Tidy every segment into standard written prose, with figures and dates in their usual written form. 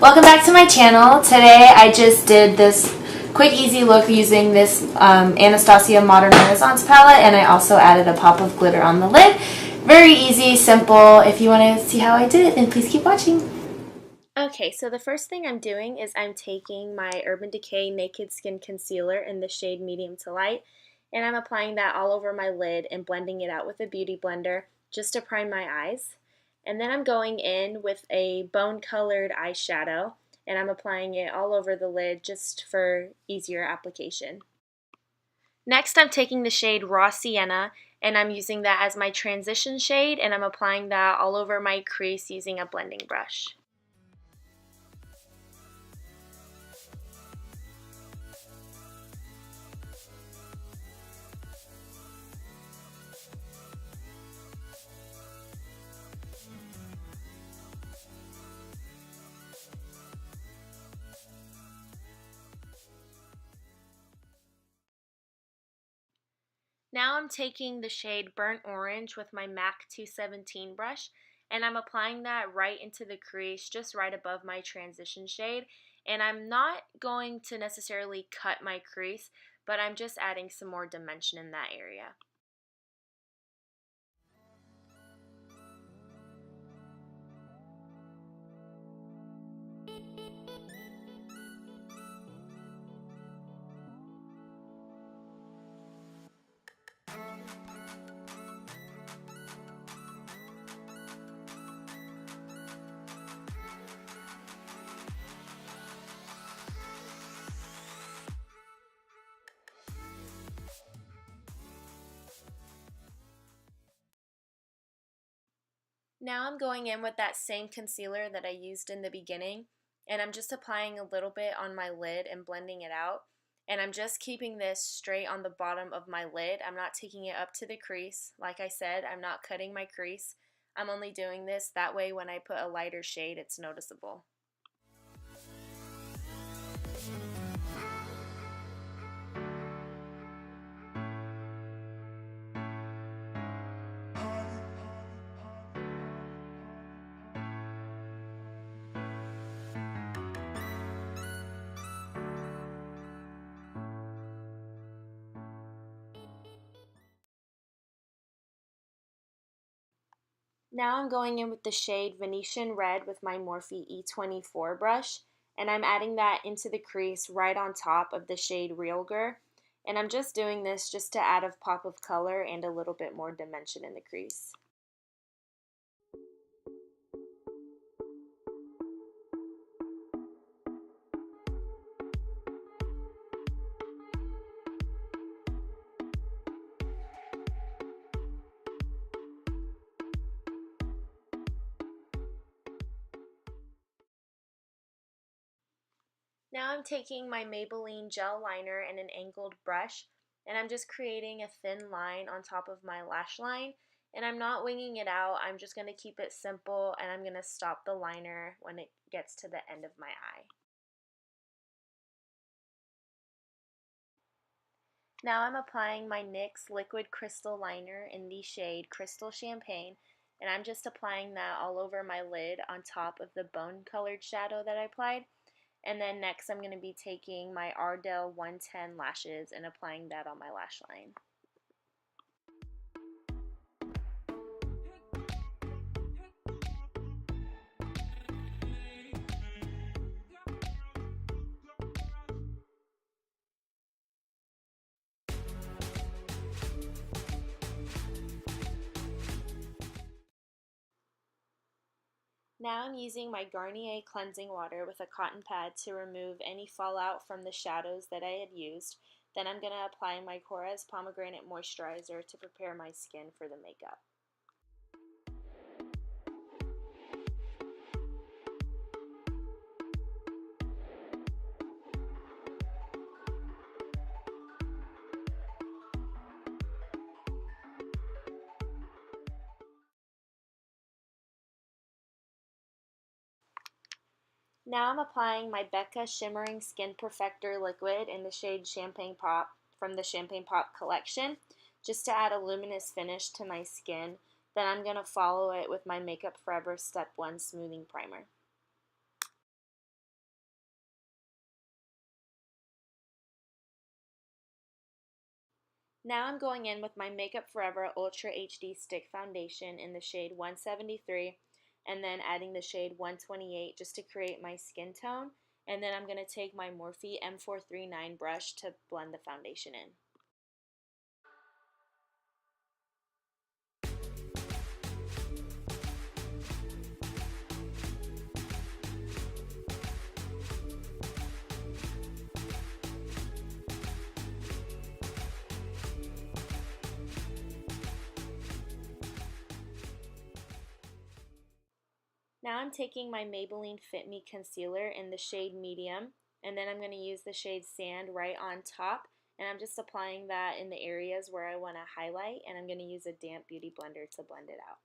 Welcome back to my channel. Today I just did this quick easy look using this Anastasia Modern Renaissance palette, and I also added a pop of glitter on the lid. Very easy, simple. If you want to see how I did it, then please keep watching. Okay, so the first thing I'm doing is I'm taking my Urban Decay Naked Skin Concealer in the shade Medium to Light, and I'm applying that all over my lid and blending it out with a beauty blender just to prime my eyes. And then I'm going in with a bone-colored eyeshadow, and I'm applying it all over the lid just for easier application. Next, I'm taking the shade Raw Sienna, and I'm using that as my transition shade, and I'm applying that all over my crease using a blending brush. Now I'm taking the shade Burnt Orange with my MAC 217 brush, and I'm applying that right into the crease, just right above my transition shade. And I'm not going to necessarily cut my crease, but I'm just adding some more dimension in that area. Now I'm going in with that same concealer that I used in the beginning, and I'm just applying a little bit on my lid and blending it out. And I'm just keeping this straight on the bottom of my lid. I'm not taking it up to the crease. Like I said, I'm not cutting my crease. I'm only doing this that way when I put a lighter shade, it's noticeable. Now I'm going in with the shade Venetian Red with my Morphe E24 brush, and I'm adding that into the crease right on top of the shade Realgar. And I'm just doing this just to add a pop of color and a little bit more dimension in the crease. Now I'm taking my Maybelline Gel Liner and an angled brush, and I'm just creating a thin line on top of my lash line, and I'm not winging it out. I'm just going to keep it simple, and I'm going to stop the liner when it gets to the end of my eye. Now I'm applying my NYX Liquid Crystal Liner in the shade Crystal Champagne, and I'm just applying that all over my lid on top of the bone colored shadow that I applied. And then next I'm going to be taking my Ardell 110 lashes and applying that on my lash line. Now I'm using my Garnier cleansing water with a cotton pad to remove any fallout from the shadows that I had used. Then I'm going to apply my Korres Pomegranate Moisturizer to prepare my skin for the makeup. Now I'm applying my BECCA Shimmering Skin Perfector Liquid in the shade Champagne Pop from the Champagne Pop collection, just to add a luminous finish to my skin. Then I'm going to follow it with my Makeup Forever Step 1 Smoothing Primer. Now I'm going in with my Makeup Forever Ultra HD Stick Foundation in the shade 173 and then adding the shade 128 just to create my skin tone. And then I'm going to take my Morphe M439 brush to blend the foundation in. Now I'm taking my Maybelline Fit Me Concealer in the shade Medium, and then I'm going to use the shade Sand right on top, and I'm just applying that in the areas where I want to highlight, and I'm going to use a damp beauty blender to blend it out.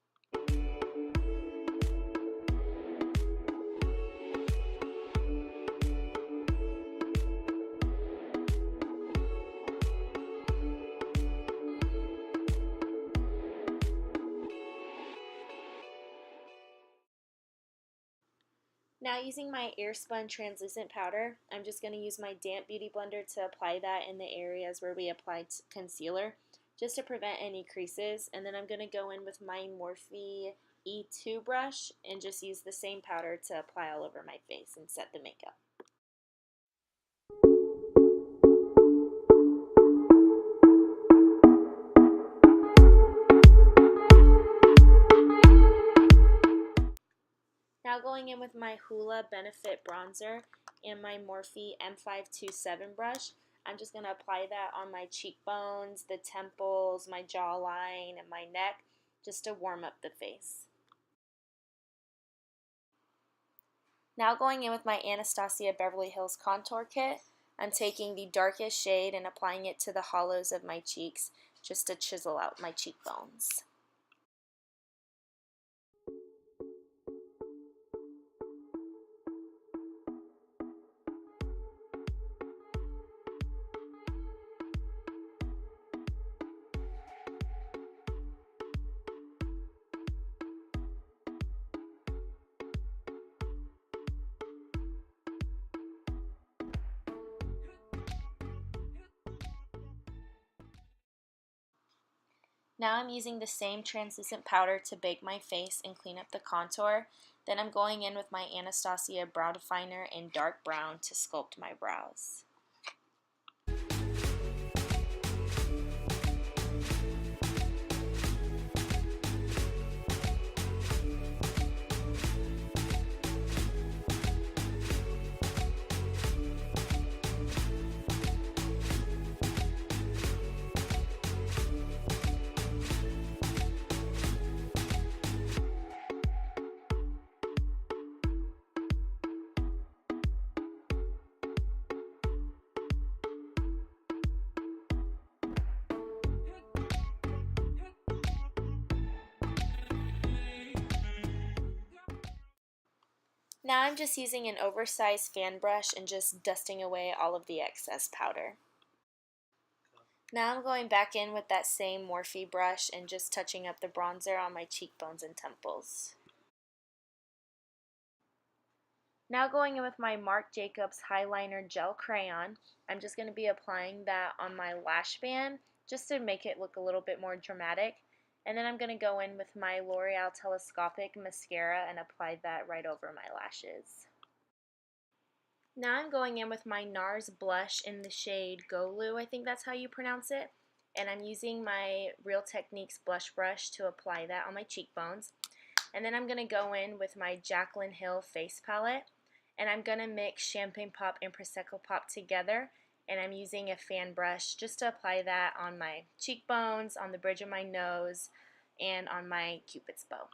Now using my Airspun translucent powder, I'm just going to use my damp beauty blender to apply that in the areas where we applied concealer, just to prevent any creases. And then I'm going to go in with my Morphe E2 brush and just use the same powder to apply all over my face and set the makeup. Now going in with my Hoola Benefit Bronzer and my Morphe M527 brush, I'm just going to apply that on my cheekbones, the temples, my jawline, and my neck, just to warm up the face. Now going in with my Anastasia Beverly Hills Contour Kit, I'm taking the darkest shade and applying it to the hollows of my cheeks, just to chisel out my cheekbones. Now I'm using the same translucent powder to bake my face and clean up the contour. Then I'm going in with my Anastasia Brow Definer in dark brown to sculpt my brows. Now I'm just using an oversized fan brush and just dusting away all of the excess powder. Now I'm going back in with that same Morphe brush and just touching up the bronzer on my cheekbones and temples. Now going in with my Marc Jacobs Highliner Gel Crayon, I'm just going to be applying that on my lash band just to make it look a little bit more dramatic. And then I'm going to go in with my Loreal Telescopic Mascara and apply that right over my lashes. Now I'm going in with my NARS blush in the shade Goulue, I think that's how you pronounce it. And I'm using my Real Techniques blush brush to apply that on my cheekbones. And then I'm going to go in with my Jaclyn Hill face palette. And I'm going to mix Champagne Pop and Prosecco Pop together. And I'm using a fan brush just to apply that on my cheekbones, on the bridge of my nose, and on my Cupid's bow.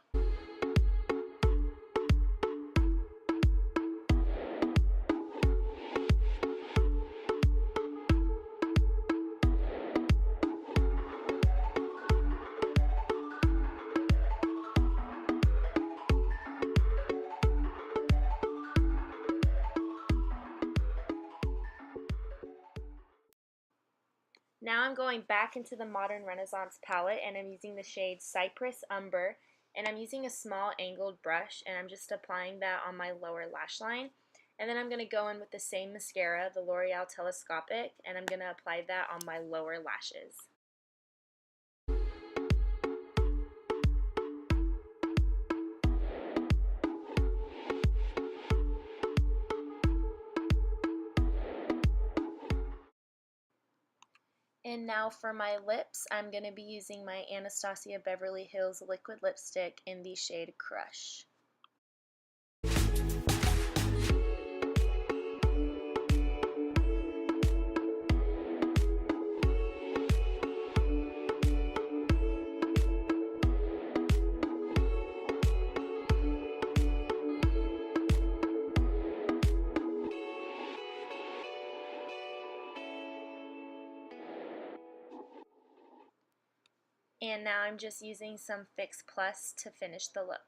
Now I'm going back into the Modern Renaissance palette and I'm using the shade Cypress Umber, and I'm using a small angled brush and I'm just applying that on my lower lash line. And then I'm going to go in with the same mascara, the L'Oreal Telescopic, and I'm going to apply that on my lower lashes. And now for my lips, I'm going to be using my Anastasia Beverly Hills Liquid Lipstick in the shade Crush. And now I'm just using some Fix Plus to finish the look.